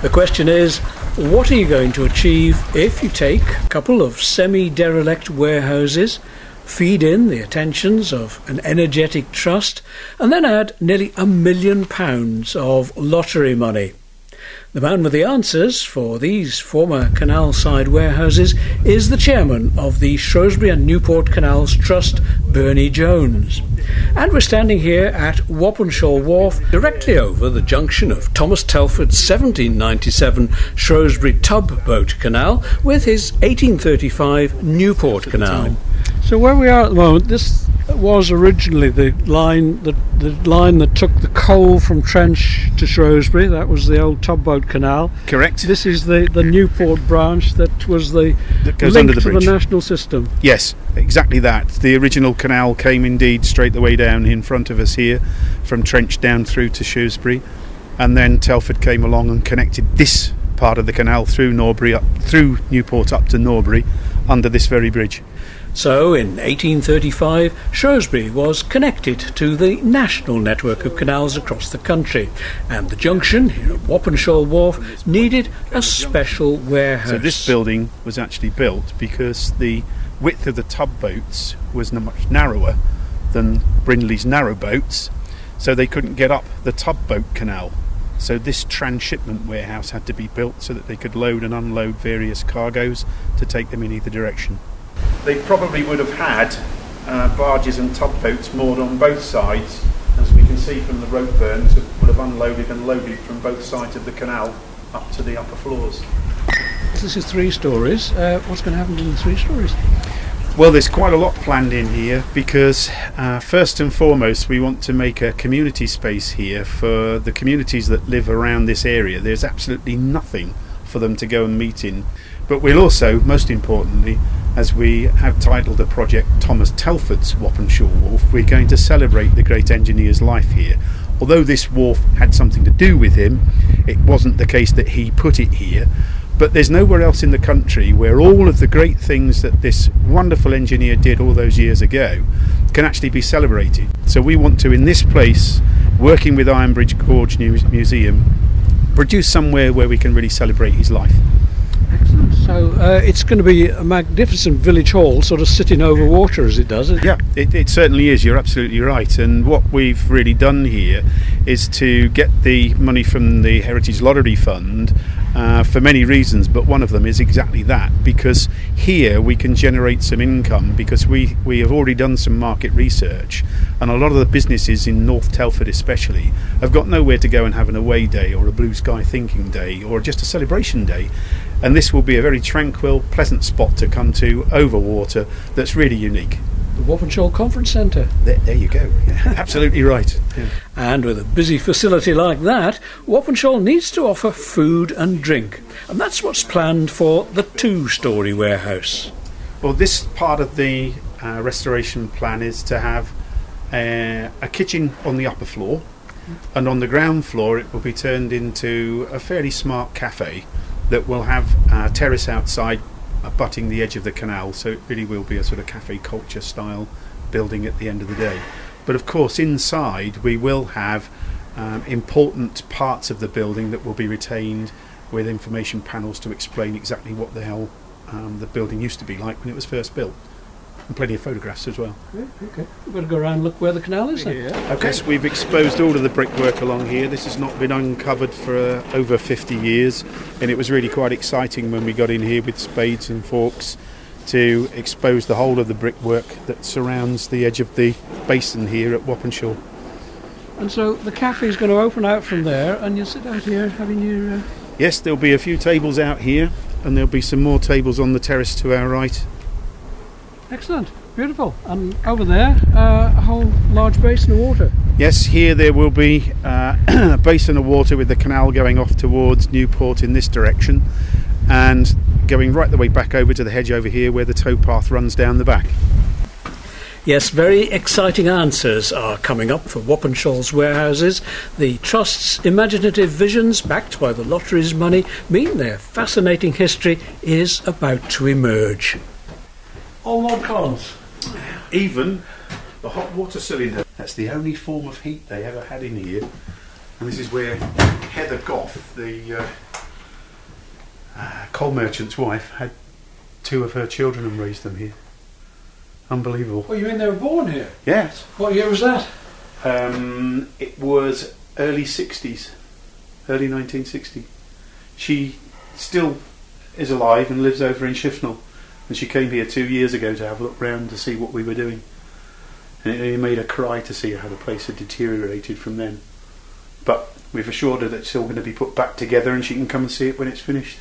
The question is, what are you going to achieve if you take a couple of semi-derelict warehouses, feed in the attentions of an energetic trust, and then add nearly £1 million of lottery money? The man with the answers for these former canal side warehouses is the chairman of the Shrewsbury and Newport Canals Trust, Bernie Jones. And we're standing here at Wappenshall Wharf, directly over the junction of Thomas Telford's 1797 Shrewsbury Tub Boat Canal with his 1835 Newport Canal. So where we are at the moment, this was originally the line that took the coal from Trench to Shrewsbury. That was the old tubboat canal. Correct. This is the Newport branch that was the that goes link under the to bridge. The national system. Yes, exactly that. The original canal came indeed straight the way down in front of us here, from Trench down through to Shrewsbury, and then Telford came along and connected this part of the canal through through Newport up to Norbury under this very bridge. So, in 1835, Shrewsbury was connected to the national network of canals across the country, and the junction here at Wappenshall Wharf needed a special warehouse. So this building was actually built because the width of the tubboats was much narrower than Brindley's narrow boats, so they couldn't get up the tubboat canal. So this transshipment warehouse had to be built so that they could load and unload various cargoes to take them in either direction. They probably would have had barges and tugboats moored on both sides, as we can see from the rope burns, would have unloaded and loaded from both sides of the canal up to the upper floors. This is 3 stories. What's going to happen in the 3 stories? Well, there's quite a lot planned in here because first and foremost we want to make a community space here for the communities that live around this area. There's absolutely nothing for them to go and meet in. But we'll also, most importantly, as we have titled the project Thomas Telford's Wappenshall Wharf, we're going to celebrate the great engineer's life here. Although this wharf had something to do with him, it wasn't the case that he put it here. But there's nowhere else in the country where all of the great things that this wonderful engineer did all those years ago can actually be celebrated. So we want to, in this place, working with Ironbridge Gorge Museum, produce somewhere where we can really celebrate his life. Excellent. So it's going to be a magnificent village hall, sort of sitting over water as it does. Yeah, it certainly is. You're absolutely right. And what we've really done here is to get the money from the Heritage Lottery Fund for many reasons, but one of them is exactly that, because here we can generate some income, because we have already done some market research, and a lot of the businesses in North Telford especially have got nowhere to go and have an away day or a blue sky thinking day or just a celebration day, and this will be a very tranquil, pleasant spot to come to over water that's really unique. The Wappenshall Conference Centre. There you go. Yeah, absolutely right. Yeah. And with a busy facility like that, Wappenshall needs to offer food and drink. And that's what's planned for the 2-storey warehouse. Well, this part of the restoration plan is to have a kitchen on the upper floor, and on the ground floor it will be turned into a fairly smart cafe that will have a terrace outside abutting the edge of the canal, so it really will be a sort of cafe culture style building at the end of the day. But of course inside we will have important parts of the building that will be retained with information panels to explain exactly what the hell the building used to be like when it was first built, and plenty of photographs as well. Okay, we've got to go around and look where the canal is then. Yeah. Okay, so we've exposed all of the brickwork along here. This has not been uncovered for over 50 years, and it was really quite exciting when we got in here with spades and forks to expose the whole of the brickwork that surrounds the edge of the basin here at Wappenshall. And so the cafe is going to open out from there, and you'll sit out here having your... Yes, there'll be a few tables out here, and there'll be some more tables on the terrace to our right. Excellent, beautiful. And over there, a whole large basin of water. Yes, here there will be a basin of water with the canal going off towards Newport in this direction, and going right the way back over to the hedge over here where the towpath runs down the back. Yes, very exciting answers are coming up for Wappenshall's warehouses. The Trust's imaginative visions, backed by the lottery's money, mean their fascinating history is about to emerge. All mod cons. Even the hot water cylinder. That's the only form of heat they ever had in here. And this is where Heather Goff, the coal merchant's wife had 2 of her children and raised them here. Unbelievable. Well, you mean they were born here? Yes. What year was that? It was early 60s, early 1960. She still is alive and lives over in Shifnal, and she came here 2 years ago to have a look round to see what we were doing, and it really made her cry to see how the place had deteriorated from then. But we've assured her that it's all going to be put back together and she can come and see it when it's finished.